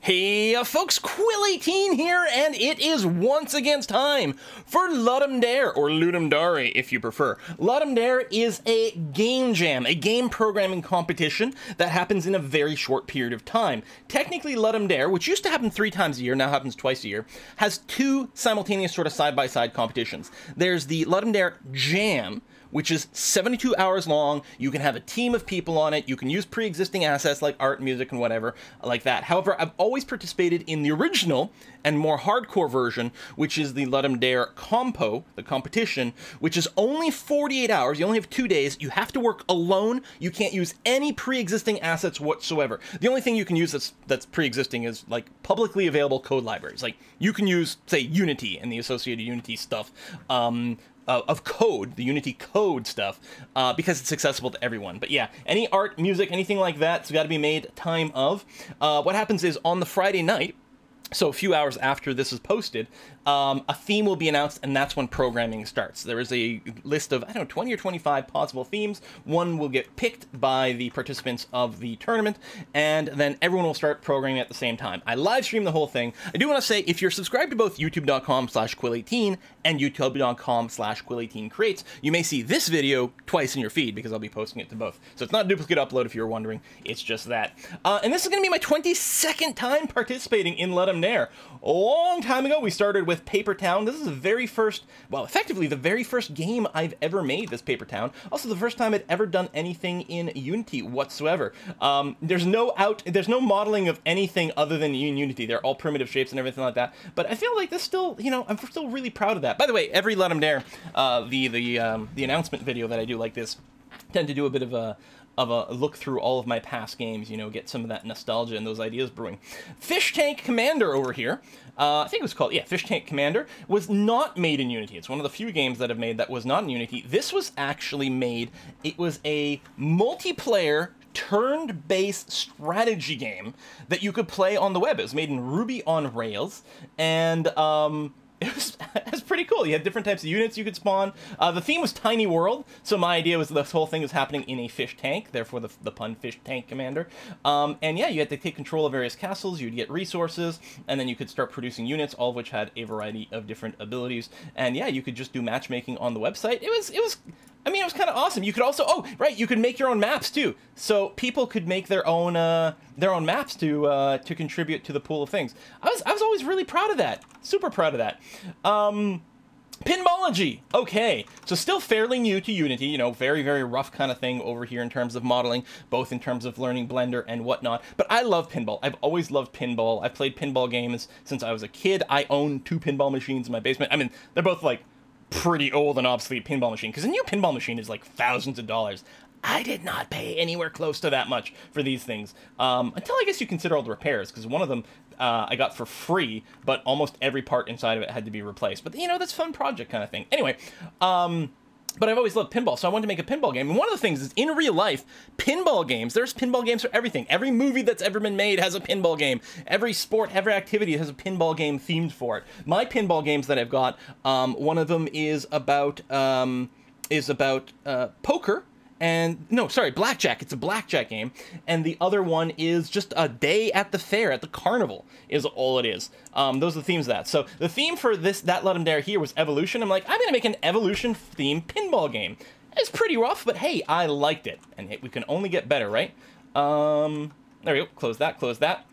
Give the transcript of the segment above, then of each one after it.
Hey folks, Quill18 here, and it is once again time for LUDUM Dare, or Ludum Dare if you prefer. LUDUM Dare is a game jam, a game programming competition that happens in a very short period of time. Technically, LUDUM Dare, which used to happen 3 times a year, now happens twice a year, has 2 simultaneous sort of side-by-side competitions. There's the LUDUM Dare Jam, which is 72 hours long. You can have a team of people on it. You can use pre-existing assets like art, music, and whatever like that. However, I've always participated in the original and more hardcore version, which is the LUDUM Dare Compo, the competition, which is only 48 hours. You only have 2 days. You have to work alone. You can't use any pre-existing assets whatsoever. The only thing you can use that's pre-existing is like publicly available code libraries. Like you can use, say, Unity and the associated Unity stuff. Of code, the Unity code stuff, because it's accessible to everyone. But yeah, any art, music, anything like that, it's got to be made time of. What happens is on the Friday night, so a few hours after this is posted, a theme will be announced, and that's when programming starts. There is a list of, I don't know, 20 or 25 possible themes. One will get picked by the participants of the tournament, and then everyone will start programming at the same time. I live stream the whole thing. I do want to say, if you're subscribed to both youtube.com/Quill18 and youtube.com/Quill18creates, you may see this video twice in your feed, because I'll be posting it to both. So it's not a duplicate upload if you were wondering, it's just that. And this is going to be my 22nd time participating in LUDUM Dare. A long time ago, we started with Paper Town. This is the very first, well, effectively the very first game I've ever made, this Paper Town. Also the first time I'd ever done anything in Unity whatsoever. There's no modeling of anything other than in Unity. They're all primitive shapes and everything like that. But I feel like this still, you know, I'm still really proud of that. By the way, every LUDUM Dare, the announcement video that I do like this, tend to do a bit of a look through all of my past games, you know, get some of that nostalgia and those ideas brewing. Fish Tank Commander over here, I think it was called, yeah, Fish Tank Commander, was not made in Unity. It's one of the few games that I've made that was not in Unity. This was actually made, it was a multiplayer turn-based strategy game that you could play on the web. It was made in Ruby on Rails, and it was pretty cool. You had different types of units you could spawn. The theme was Tiny World, so my idea was this whole thing was happening in a fish tank, therefore the pun Fish Tank Commander. And yeah, you had to take control of various castles, you'd get resources, and then you could start producing units, all of which had a variety of different abilities. And yeah, you could just do matchmaking on the website. It was kind of awesome. You could also, oh, right, you could make your own maps too. So people could make their own maps to contribute to the pool of things. I was always really proud of that. Super proud of that. Pinballology. Okay, so still fairly new to Unity, you know, very, very rough kind of thing over here in terms of modeling, both in terms of learning Blender and whatnot. But I love pinball. I've always loved pinball. I've played pinball games since I was a kid. I own 2 pinball machines in my basement. I mean, they're both like pretty old and obsolete pinball machine, because a new pinball machine is like thousands of dollars. I did not pay anywhere close to that much for these things, until I guess you consider all the repairs, because one of them I got for free, but almost every part inside of it had to be replaced. But, you know, that's a fun project kind of thing. Anyway, but I've always loved pinball, so I wanted to make a pinball game. And one of the things is, in real life, pinball games, there's pinball games for everything. Every movie that's ever been made has a pinball game. Every sport, every activity has a pinball game themed for it. My pinball games that I've got, one of them is about poker. And, no, sorry, blackjack. It's a blackjack game. And the other one is just a day at the fair, at the carnival, is all it is. Those are the themes of that. So the theme for that LUDUM Dare here was evolution. I'm like, I'm going to make an evolution-themed pinball game. It's pretty rough, but hey, I liked it. And we can only get better, right? There we go. Close that, close that.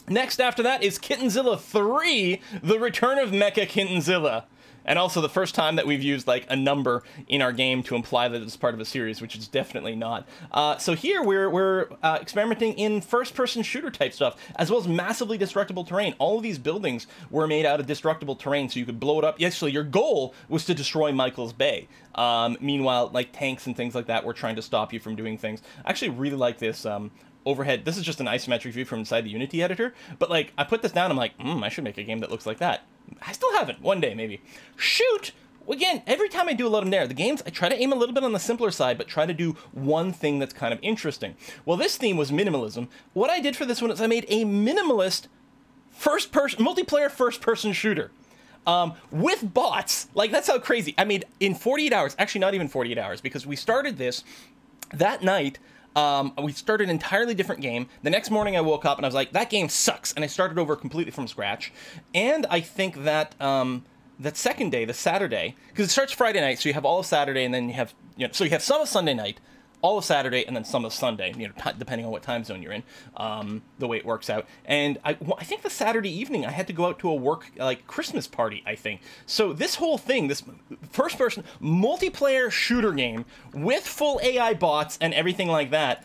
Next after that is Kittenzilla 3, The Return of Mecha Kittenzilla. And also the first time that we've used like a number in our game to imply that it's part of a series, which is definitely not. So here we're experimenting in first-person shooter type stuff, as well as massively destructible terrain. All of these buildings were made out of destructible terrain, so you could blow it up. Actually, your goal was to destroy Michael's Bay. Meanwhile, like tanks and things like that were trying to stop you from doing things. I actually really like this overhead. This is just an isometric view from inside the Unity editor, but like I put this down, I'm like, I should make a game that looks like that. I still haven't. One day, maybe. Shoot! Again, every time I do a LUDUM Dare, the games, I try to aim a little bit on the simpler side, but try to do one thing that's kind of interesting. Well, this theme was minimalism. What I did for this one is I made a minimalist multiplayer first-person shooter. With bots. Like, that's how crazy. I made, in 48 hours, actually not even 48 hours, because we started this that night. We started an entirely different game. The next morning I woke up and I was like, that game sucks. And I started over completely from scratch. And I think that that second day, the Saturday, because it starts Friday night, so you have all of Saturday, and then you have, so you have some of Sunday night, all of Saturday, and then some of Sunday, depending on what time zone you're in, the way it works out. And I think the Saturday evening, I had to go out to a work, Christmas party, I think. So this whole thing, this first-person multiplayer shooter game with full AI bots and everything like that,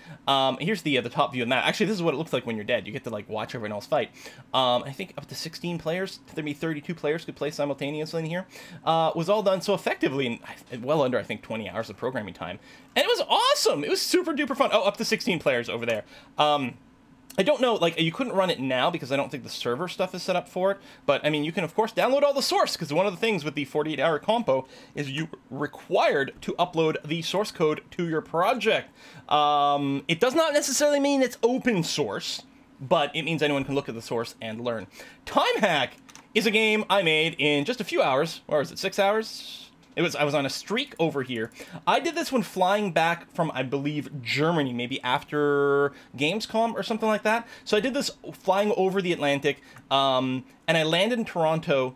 here's the top view of that. Actually, this is what it looks like when you're dead. You get to, watch everyone else fight. I think up to 16 players, maybe 32 players could play simultaneously in here, was all done so effectively in well under, I think, 20 hours of programming time. And it was awesome! It was super duper fun. Oh, up to 16 players over there. I don't know, you couldn't run it now because I don't think the server stuff is set up for it. But, I mean, you can, of course, download all the source, because one of the things with the 48-hour compo is you required to upload the source code to your project. It does not necessarily mean it's open source, but it means anyone can look at the source and learn. Time Hack is a game I made in just a few hours. Or is it 6 hours? I was on a streak over here. I did this when flying back from, I believe, Germany, maybe after Gamescom or something like that. So I did this flying over the Atlantic, and I landed in Toronto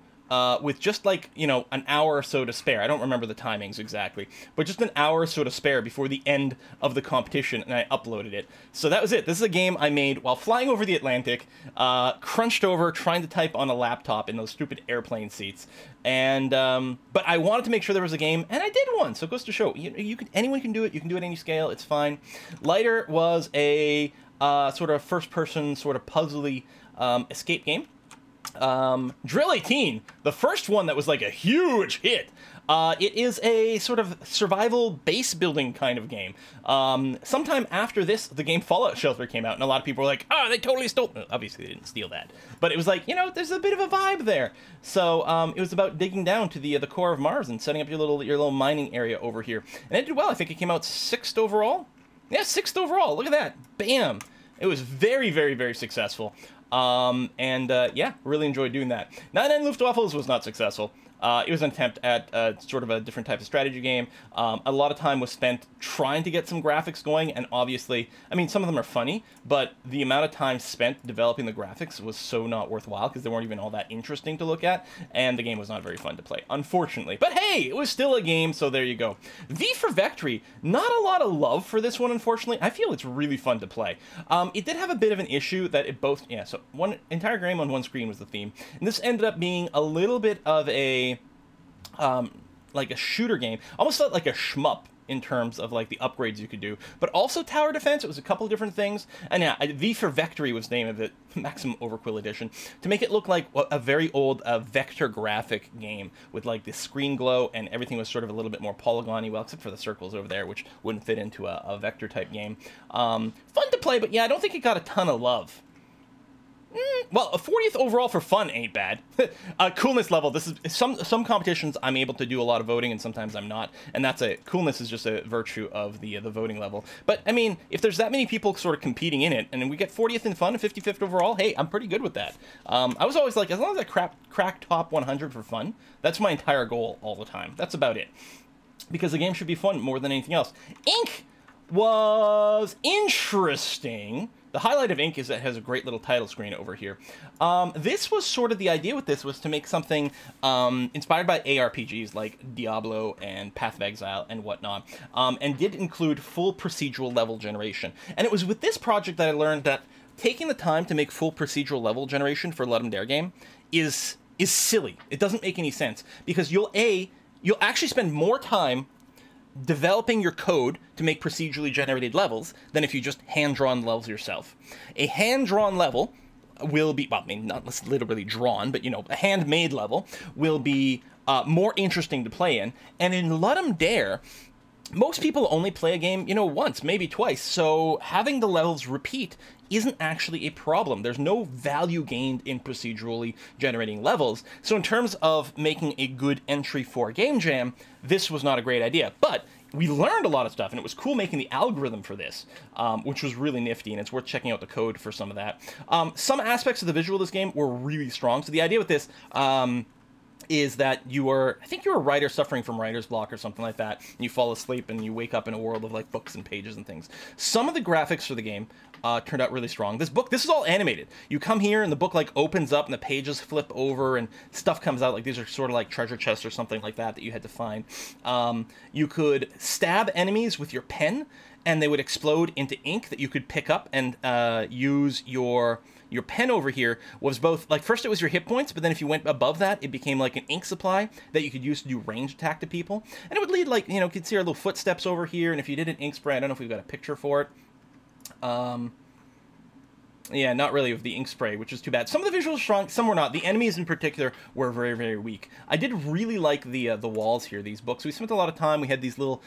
with just an hour or so to spare. I don't remember the timings exactly, but just an hour or so to spare before the end of the competition, and I uploaded it. So that was it. This is a game I made while flying over the Atlantic, crunched over, trying to type on a laptop in those stupid airplane seats. And but I wanted to make sure there was a game, and I did one. So it goes to show, anyone can do it. You can do it any scale. It's fine. Lighter was a sort of first-person, sort of puzzly escape game. Drill 18, the first one that was a huge hit. It is a sort of survival base building kind of game. Sometime after this, the game Fallout Shelter came out, and a lot of people were like, oh, they totally stole it. Obviously, they didn't steal that. But it was there's a bit of a vibe there. So it was about digging down to the core of Mars and setting up your little mining area over here. And it did well. I think it came out 6th overall. Yeah, 6th overall. Look at that. Bam. It was very, very, very successful. Yeah, really enjoyed doing that. 99 Luftwaffles was not successful. It was an attempt at sort of a different type of strategy game. A lot of time was spent trying to get some graphics going, and obviously, I mean, some of them are funny, but the amount of time spent developing the graphics was so not worthwhile because they weren't even all that interesting to look at, and the game was not very fun to play, unfortunately. But hey, it was still a game, so there you go. V for Victory, not a lot of love for this one, unfortunately. I feel it's really fun to play. It did have a bit of an issue that it both, yeah, so one entire game on one screen was the theme, and this ended up being a little bit of a shooter game, almost felt like a shmup in terms of the upgrades you could do, but also tower defense. It was a couple of different things, and yeah, V for Victory was the name of it, Maximum Overkill Edition, to make it look like a very old vector graphic game with the screen glow, and everything was sort of a little bit more polygony, well, except for the circles over there, which wouldn't fit into a vector type game. Fun to play, but yeah, I don't think it got a ton of love. Well, a 40th overall for fun ain't bad. Coolness level, this is some competitions I'm able to do a lot of voting and sometimes I'm not, and coolness is just a virtue of the voting level. But I mean, if there's that many people sort of competing in it and we get 40th in fun and 55th overall, hey, I'm pretty good with that. I was always as long as I crack top 100 for fun, that's my entire goal all the time. That's about it. Because the game should be fun more than anything else. Ink was interesting. The highlight of Ink is that it has a great little title screen over here. This was sort of the idea with this was to make something inspired by ARPGs like Diablo and Path of Exile and whatnot, and did include full procedural level generation. And it was with this project that I learned that taking the time to make full procedural level generation for a LUDUM Dare game is silly. It doesn't make any sense because you'll actually spend more time developing your code to make procedurally generated levels than if you just hand-drawn levels yourself. A hand-drawn level will be, well, I mean, not literally drawn, but, a handmade level will be more interesting to play in. And in LUDUM Dare, most people only play a game, once, maybe twice, so having the levels repeat isn't actually a problem. There's no value gained in procedurally generating levels. So in terms of making a good entry for a game jam, this was not a great idea. But we learned a lot of stuff, and it was cool making the algorithm for this, which was really nifty, and it's worth checking out the code for some of that. Some aspects of the visual of this game were really strong. So the idea with this is that I think you're a writer suffering from writer's block or something like that, and you fall asleep and you wake up in a world of like books and pages and things. Some of the graphics for the game turned out really strong. This is all animated. You come here and the book like opens up and the pages flip over and stuff comes out. Like these are sort of like treasure chests or something like that you had to find. You could stab enemies with your pen and they would explode into ink that you could pick up and use your pen over here was both, like, first it was your hit points, but then if you went above that, it became like an ink supply that you could use to do ranged attack to people. And it would lead, like, you know, you could see our little footsteps over here, and if you did an ink spray, I don't know if we've got a picture for it. Yeah, not really with the ink spray, which is too bad. Some of the visuals were strong, some were not. The enemies in particular were very, very weak. I did really like the walls here, these books. We spent a lot of time, we had these little,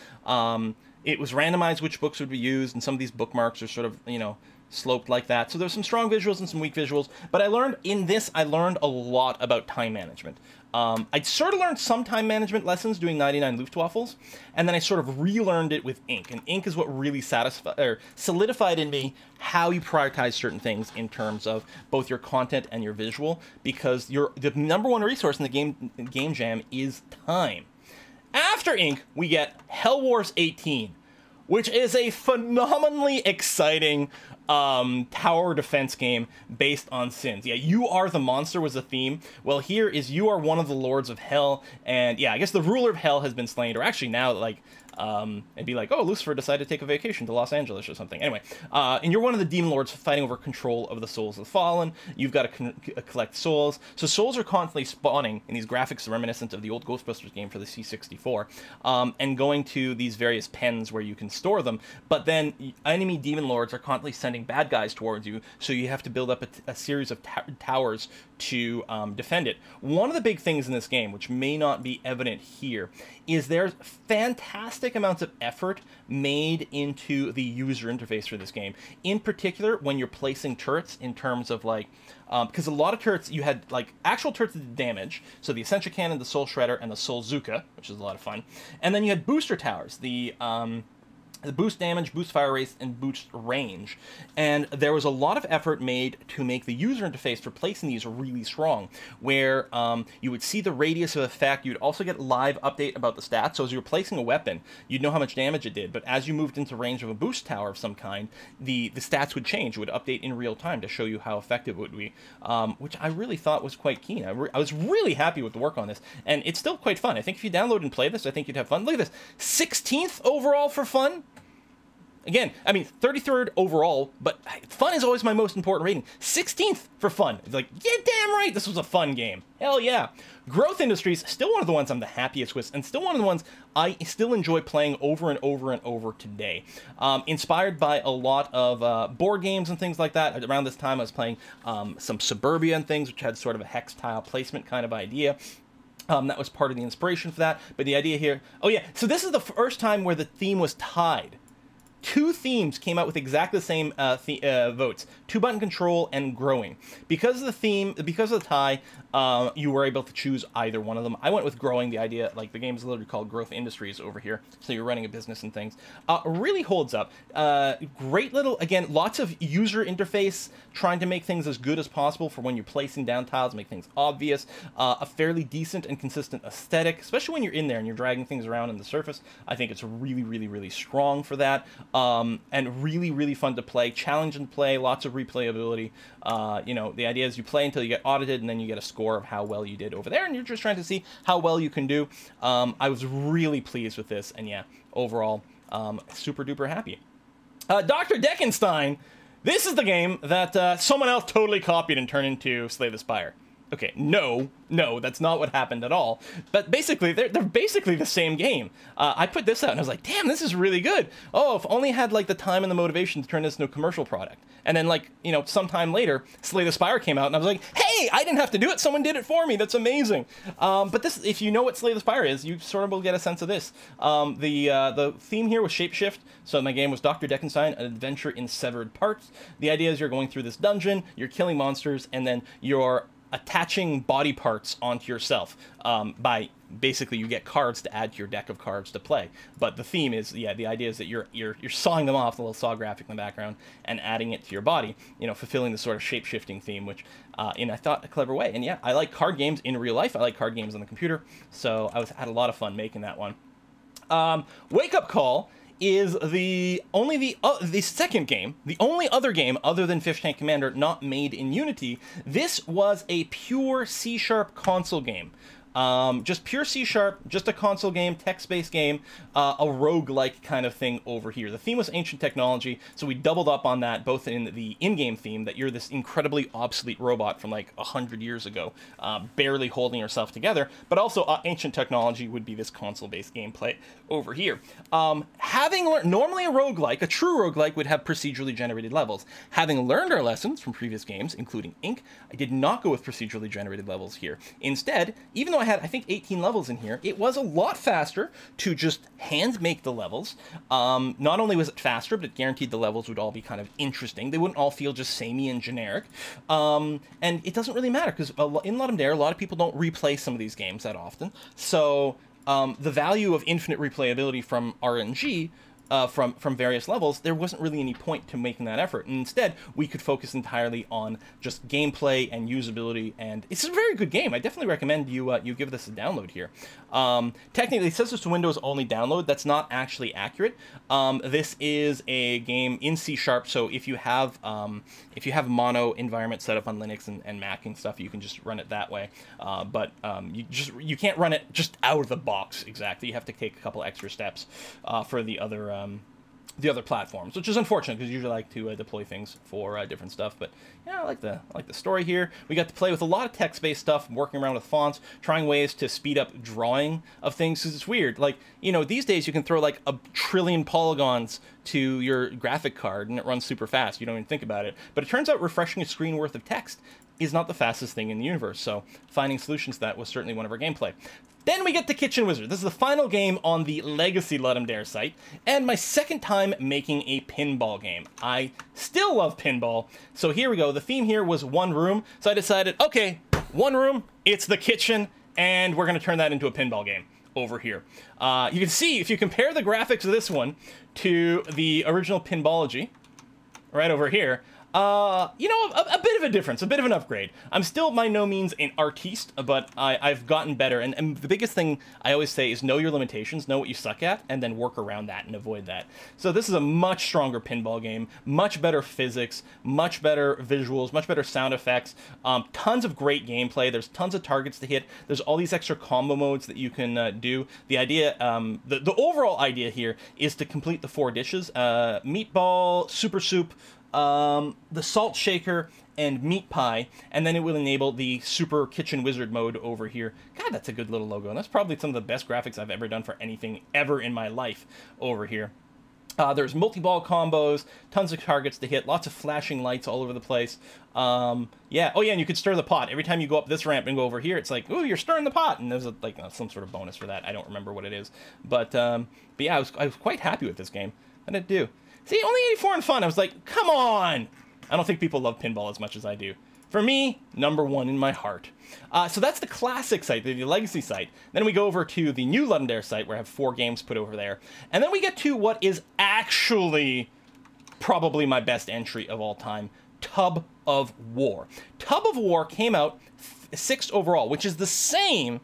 it was randomized which books would be used, and some of these bookmarks are sort of, you know, sloped like that. So there's some strong visuals and some weak visuals, but I learned a lot about time management. I sort of learned some time management lessons doing 99 Luftwaffles, and then I sort of relearned it with ink, and ink is what really solidified in me how you prioritize certain things in terms of both your content and your visual, because the number one resource in the game jam is time. After ink, we get Hell Wars 18, which is a phenomenally exciting tower defense game based on sins. Yeah, you are the monster was the theme. Well, here is you are one of the lords of hell, and yeah, I guess the ruler of hell has been slain, or actually now, like, it'd be like, oh, Lucifer decided to take a vacation to Los Angeles or something. Anyway, and you're one of the demon lords fighting over control of the souls of the fallen. You've got to collect souls. So souls are constantly spawning in these graphics reminiscent of the old Ghostbusters game for the C64, and going to these various pens where you can store them. But then enemy demon lords are constantly sending bad guys towards you, so you have to build up a series of towers to defend it. One of the big things in this game, which may not be evident here, is there's fantastic amounts of effort made into the user interface for this game. In particular, when you're placing turrets in terms of, like, because a lot of turrets, you had, like, actual turrets that did damage, so the Ascension Cannon, the Soul Shredder, and the Soul Zuka, which is a lot of fun. And then you had booster towers, the boost damage, boost fire rate, and boost range. And there was a lot of effort made to make the user interface for placing these really strong, where you would see the radius of effect. You'd also get live update about the stats. So as you were placing a weapon, you'd know how much damage it did. But as you moved into range of a boost tower of some kind, the stats would change. It would update in real time to show you how effective it would be, which I really thought was quite keen. I was really happy with the work on this, and it's still quite fun. I think if you download and play this, I think you'd have fun. Look at this, 16th overall for fun. Again, I mean, 33rd overall, but fun is always my most important rating. 16th for fun. It's like, yeah, damn right, this was a fun game. Hell yeah. Growth Industries, still one of the ones I'm the happiest with, and still one of the ones I still enjoy playing over and over and over today. Inspired by a lot of board games and things like that. Around this time, I was playing some Suburbia and things, which had sort of a hex tile placement kind of idea. That was part of the inspiration for that. But the idea here, oh yeah, so this is the first time where the theme was tied. Two themes came out with exactly the same votes: 2-button control and growing. Because of the theme, because of the tie, you were able to choose either one of them. I went with growing. The idea, like, the game is literally called Growth Industries over here, so you're running a business and things. Really holds up. Great little, again, lots of user interface, trying to make things as good as possible for when you're placing down tiles, make things obvious. A fairly decent and consistent aesthetic, especially when you're in there and you're dragging things around on the surface. I think it's really, really, really strong for that. And really, really fun to play, challenging to play, lots of replayability. You know, the idea is you play until you get audited, and then you get a score of how well you did over there, and you're just trying to see how well you can do. I was really pleased with this, and yeah, overall, super duper happy. Dr. Deckenstein, this is the game that someone else totally copied and turned into Slay the Spire. Okay, no, that's not what happened at all. But basically, they're basically the same game. I put this out and I was like, damn, this is really good. Oh, if only I had, like, the time and the motivation to turn this into a commercial product. And then, like, you know, sometime later, Slay the Spire came out and I was like, hey, I didn't have to do it. Someone did it for me. That's amazing. But this, if you know what Slay the Spire is, you sort of will get a sense of this. The theme here was shapeshift. So my game was Dr. Deckenstein, an adventure in severed parts. The idea is you're going through this dungeon, you're killing monsters, and then you're attaching body parts onto yourself by basically you get cards to add to your deck of cards to play. But the theme is, yeah, the idea is that you're sawing them off, the little saw graphic in the background, and adding it to your body, you know, fulfilling the sort of shape-shifting theme, which in, I thought, a clever way. And yeah, I like card games in real life. I like card games on the computer, so I had a lot of fun making that one. Wake Up Call is the second game, the only other game other than Fish Tank Commander not made in Unity. This was a pure C# console game. Just pure C#, just a console game, text-based game, a roguelike kind of thing over here. The theme was ancient technology, so we doubled up on that, both in the in-game theme, that you're this incredibly obsolete robot from like 100 years ago, barely holding yourself together, but also ancient technology would be this console-based gameplay over here. Having learned, normally a roguelike, a true roguelike, would have procedurally generated levels. Having learned our lessons from previous games, including Ink, I did not go with procedurally generated levels here. Instead, even though I had, I think, 18 levels in here, it was a lot faster to just hand make the levels. Not only was it faster, but it guaranteed the levels would all be kind of interesting. They wouldn't all feel just samey and generic. And it doesn't really matter, because in LUDUM Dare, a lot of people don't replay some of these games that often. So the value of infinite replayability from RNG, from various levels, there wasn't really any point to making that effort. And instead, we could focus entirely on just gameplay and usability, and it's a very good game. I definitely recommend you you give this a download here. Technically, it says it's a Windows-only download. That's not actually accurate. This is a game in C#, so if you have mono environment set up on Linux and Mac and stuff, you can just run it that way. But you can't run it just out of the box exactly. You have to take a couple extra steps for the other platforms, which is unfortunate because you usually like to deploy things for different stuff. But yeah, I like the story here. We got to play with a lot of text-based stuff, working around with fonts, trying ways to speed up drawing of things, because it's weird. Like, you know, these days you can throw like 1 trillion polygons to your graphic card and it runs super fast. You don't even think about it. But it turns out refreshing a screen worth of text is not the fastest thing in the universe. So finding solutions to that was certainly one of our gameplay. Then we get to Kitchen Wizard. This is the final game on the Legacy LUDUM Dare site, and my second time making a pinball game. I still love pinball, so here we go. The theme here was one room, so I decided, okay, one room, it's the kitchen, and we're gonna turn that into a pinball game over here. You can see, if you compare the graphics of this one to the original Pinbology, right over here, you know, a bit of a difference, a bit of an upgrade. I'm still by no means an artiste, but I've gotten better. And the biggest thing I always say is know your limitations, know what you suck at, and then work around that and avoid that. So this is a much stronger pinball game, much better physics, much better visuals, much better sound effects, tons of great gameplay. There's tons of targets to hit. There's all these extra combo modes that you can do. The idea, the overall idea here is to complete the 4 dishes, meatball, super soup, the salt shaker, and meat pie, and then it will enable the super kitchen wizard mode over here. God, that's a good little logo, and that's probably some of the best graphics I've ever done for anything ever in my life over here. There's multi-ball combos, tons of targets to hit, lots of flashing lights all over the place. Yeah, oh yeah, and you could stir the pot. Every time you go up this ramp and go over here, it's like, ooh, you're stirring the pot, and there's like some sort of bonus for that. I don't remember what it is, but yeah, I was quite happy with this game. How did it do? See, only 84 in fun. I was like, come on! I don't think people love pinball as much as I do. For me, #1 in my heart. So that's the classic site, the legacy site. Then we go over to the new LUDUM Dare site, where I have 4 games put over there. And then we get to what is actually probably my best entry of all time, Tub of War. Tub of War came out 6th overall, which is the same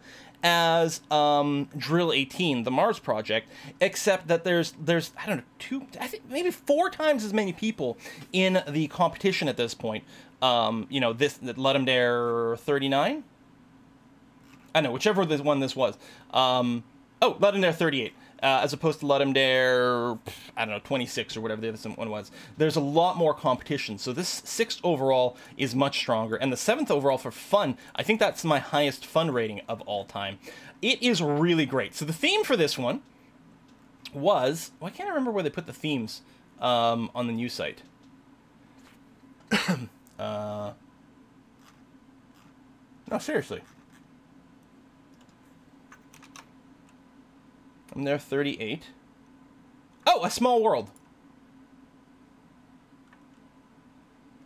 as Drill 18, the Mars project, except that there's I don't know, I think maybe 4 times as many people in the competition at this point. You know, this LUDUM Dare 39. I know, whichever one this was. Oh, LUDUM Dare 38. As opposed to LUDUM Dare, I don't know, 26 or whatever the other one was. There's a lot more competition, so this 6th overall is much stronger, and the 7th overall for fun, I think that's my highest fun rating of all time. It is really great. So the theme for this one was, well, I can't remember where they put the themes on the new site. No, seriously. I'm there 38. Oh, A Small World.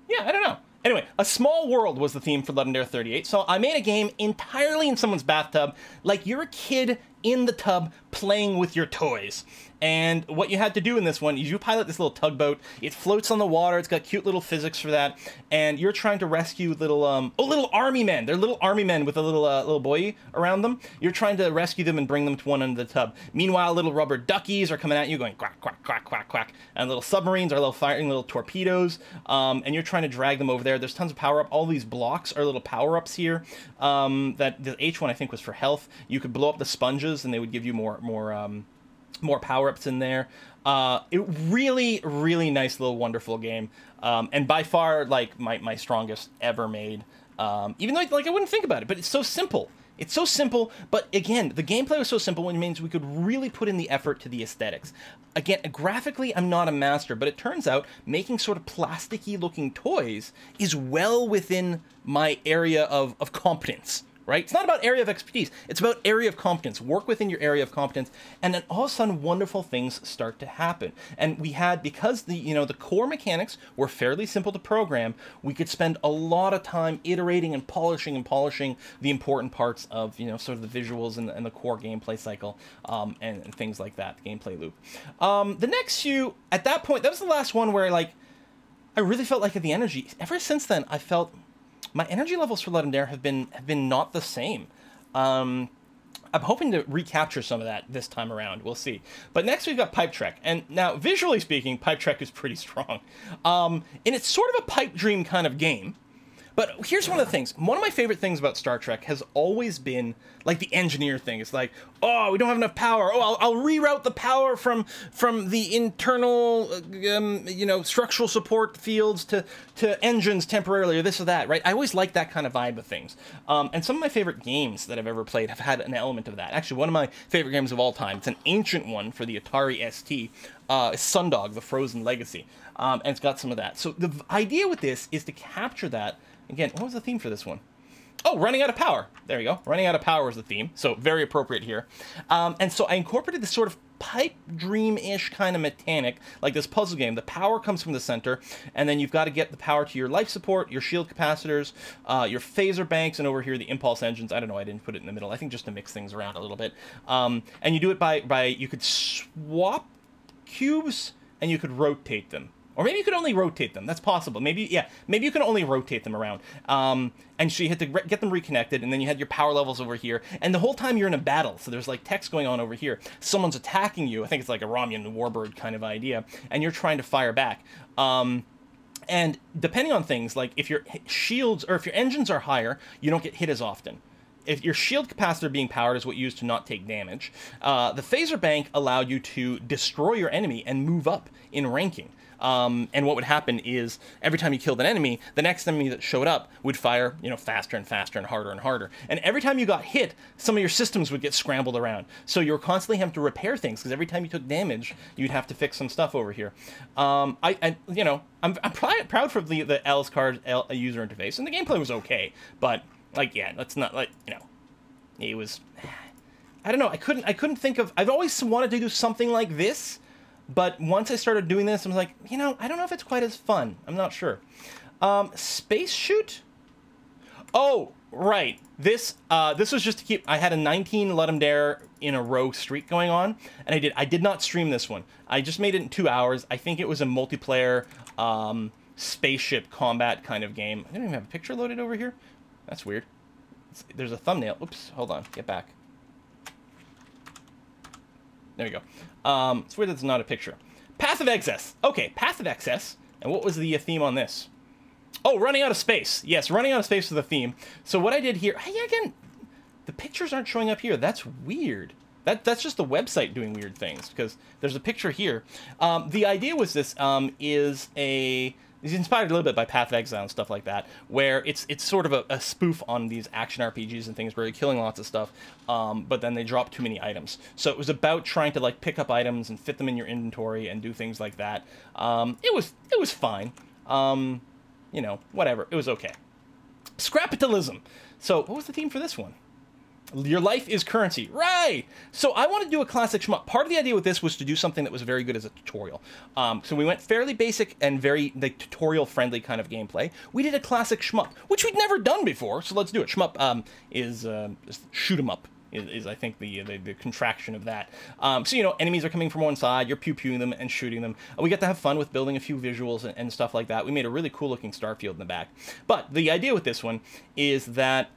Yeah, I don't know. Anyway, A small world was the theme for Ludum Dare 38, so I made a game entirely in someone's bathtub, like you're a kid in the tub playing with your toys. And what you had to do in this one is you pilot this little tugboat. It floats on the water. It's got cute little physics for that. And you're trying to rescue little little army men. They're little army men with a little boy around them. You're trying to rescue them and bring them to one end of the tub. Meanwhile, little rubber duckies are coming at you going quack, quack, quack, quack, quack. And little submarines are little firing little torpedoes. And you're trying to drag them over there. There's tons of power up. All these blocks are little power ups here. That the H one I think was for health. You could blow up the sponges and they would give you more power-ups in there. It really, really nice little wonderful game. And by far, like, my strongest ever made. Even though, like, I wouldn't think about it, but it's so simple. It's so simple, but again, the gameplay was so simple, which means we could really put in the effort to the aesthetics. Again, graphically, I'm not a master, but it turns out making sort of plasticky looking toys is well within my area of competence. Right? It's not about area of expertise. It's about area of competence. Work within your area of competence, and then all of a sudden, wonderful things start to happen. And we had, because the core mechanics were fairly simple to program, we could spend a lot of time iterating and polishing the important parts of sort of the visuals and the core gameplay cycle, and things like that, the gameplay loop. The next few, at that point, that was the last one where I really felt like the energy. Ever since then, I felt my energy levels for Ludum Dare have been not the same. I'm hoping to recapture some of that this time around. We'll see. But next we've got Pipe Trek. And now, visually speaking, Pipe Trek is pretty strong. And it's sort of a pipe dream kind of game. But here's one of the things. One of my favorite things about Star Trek has always been, like, the engineer thing. It's like, oh, we don't have enough power. Oh, I'll reroute the power from the internal, structural support fields to engines temporarily, or this or that, right? I always like that kind of vibe of things. And some of my favorite games that I've ever played have had an element of that. Actually, one of my favorite games of all time, it's an ancient one for the Atari ST, Sundog, The Frozen Legacy. And it's got some of that. So the idea with this is to capture that. Again, what was the theme for this one? Oh, running out of power. There you go. Running out of power is the theme. So very appropriate here. And so I incorporated this sort of pipe dream-ish kind of mechanic, like this puzzle game. The power comes from the center, and then you've got to get the power to your life support, your shield capacitors, your phaser banks, and over here the impulse engines. I don't know, I didn't put it in the middle. I think just to mix things around a little bit. And you do it by you could swap cubes, and you could rotate them. Or maybe you could only rotate them. That's possible. Maybe you can only rotate them around. And so you had to get them reconnected, and then you had your power levels over here. And the whole time you're in a battle, so there's like text going on over here. Someone's attacking you. I think it's like a Romulan warbird kind of idea. And you're trying to fire back. And depending on things, like if your shields, or if your engines are higher, you don't get hit as often. If your shield capacitor being powered is what you use to not take damage. The phaser bank allowed you to destroy your enemy and move up in ranking. And what would happen is every time you killed an enemy, the next enemy that showed up would fire, faster and faster and harder and harder. And every time you got hit, some of your systems would get scrambled around. So you were constantly having to repair things, because every time you took damage, you'd have to fix some stuff over here. I'm proud for the L's card user interface, and the gameplay was okay, but that's not it was. I don't know. I couldn't think of. I've always wanted to do something like this. But once I started doing this, I was like, I don't know if it's quite as fun. I'm not sure. Space Shoot? Oh, right. This was just to keep... I had a 19 Ludum Dare in a row streak going on, and I did not stream this one. I just made it in 2 hours. I think it was a multiplayer spaceship combat kind of game. I don't even have a picture loaded over here. That's weird. There's a thumbnail. Oops, hold on. Get back. There we go. It's weird that it's not a picture. Path of Excess. Okay, Path of Excess. And what was the theme on this? Oh, running out of space. Yes, running out of space was the theme. So what I did here... again, the pictures aren't showing up here. That's weird. That's just the website doing weird things, because there's a picture here. The idea was this It's inspired a little bit by Path of Exile and stuff like that, where it's sort of a spoof on these action RPGs and things where you're killing lots of stuff, but then they drop too many items. So it was about trying to pick up items and fit them in your inventory and do things like that. It was fine. Whatever. It was okay. Scrapitalism. So what was the theme for this one? Your life is currency. Right! So I want to do a classic shmup. Part of the idea with this was to do something that was very good as a tutorial. So we went fairly basic and very tutorial-friendly kind of gameplay. We did a classic shmup, which we'd never done before, so let's do it. Shmup is shoot 'em up. Is I think the contraction of that. So, you know, enemies are coming from one side, you're pew-pewing them and shooting them. We get to have fun with building a few visuals and stuff like that. We made a really cool-looking starfield in the back. But the idea with this one is that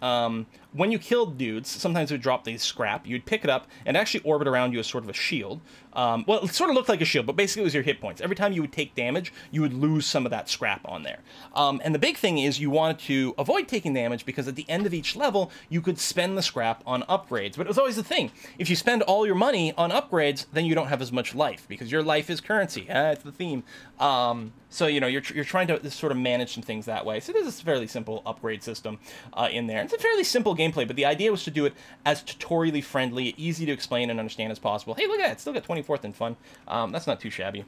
when you killed dudes, sometimes it would drop these scrap. You'd pick it up and actually orbit around you as sort of a shield. Well, it sort of looked like a shield, but basically it was your hit points. Every time you would take damage, you would lose some of that scrap on there. And the big thing is you wanted to avoid taking damage because at the end of each level, you could spend the scrap on upgrades. But it was always the thing. If you spend all your money on upgrades, then you don't have as much life because your life is currency. It's the theme. So, you know, you're trying to sort of manage some things that way. So there's this fairly simple upgrade system in there. It's a fairly simple gameplay, but the idea was to do it as tutorially friendly, easy to explain and understand as possible. Hey, look at it. It's still got 24th and fun. That's not too shabby.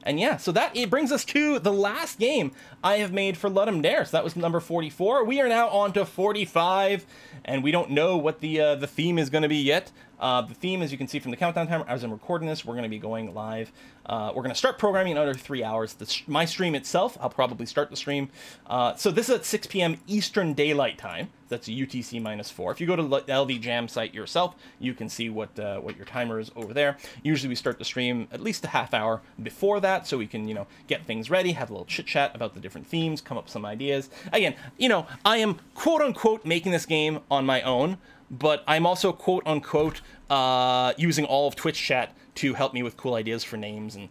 And yeah, so it brings us to the last game I have made for LUDUM Dare. So that was number 44. We are now on to 45, and we don't know what the theme is going to be yet. The theme, as you can see from the countdown timer, as I'm recording this, we're going to be going live. We're going to start programming in under 3 hours. My stream itself, I'll probably start the stream. So this is at 6 p.m. Eastern Daylight Time. That's UTC -4. If you go to the LD Jam site yourself, you can see what your timer is over there. Usually we start the stream at least a half hour before that, so we can, you know, get things ready, have a little chit-chat about the different themes, come up with some ideas. Again, you know, I am quote-unquote making this game on my own, but I'm also quote-unquote using all of Twitch chat to help me with cool ideas for names and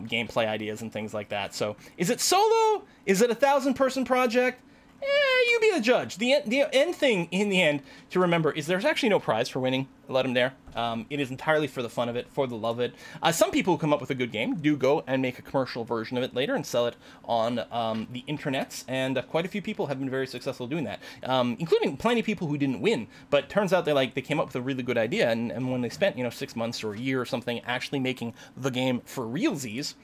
gameplay ideas and things like that. So is it solo? Is it a 1,000-person project? You be the judge. The end thing, in the end, to remember is there's actually no prize for winning LUDUM Dare. It is entirely for the fun of it, for the love of it. Some people who come up with a good game do go and make a commercial version of it later and sell it on the internets, and quite a few people have been very successful doing that, including plenty of people who didn't win. But it turns out they came up with a really good idea, and when they spent, you know, 6 months or a year or something actually making the game for realsies,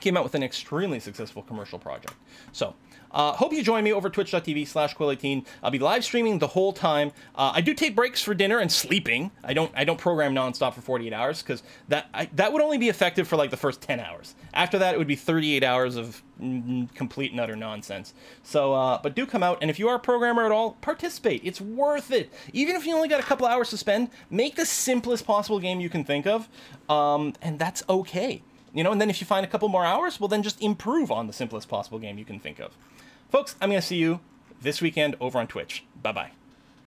came out with an extremely successful commercial project. So, hope you join me over twitch.tv/Quill18. I'll be live streaming the whole time. I do take breaks for dinner and sleeping. I don't program nonstop for 48 hours because that would only be effective for like the first 10 hours. After that, it would be 38 hours of complete and utter nonsense. So, but do come out, and if you are a programmer at all, participate. It's worth it. Even if you only got a couple hours to spend, make the simplest possible game you can think of, and that's okay. You know, and then if you find a couple more hours, well, then just improve on the simplest possible game you can think of. Folks, I'm going to see you this weekend over on Twitch. Bye-bye.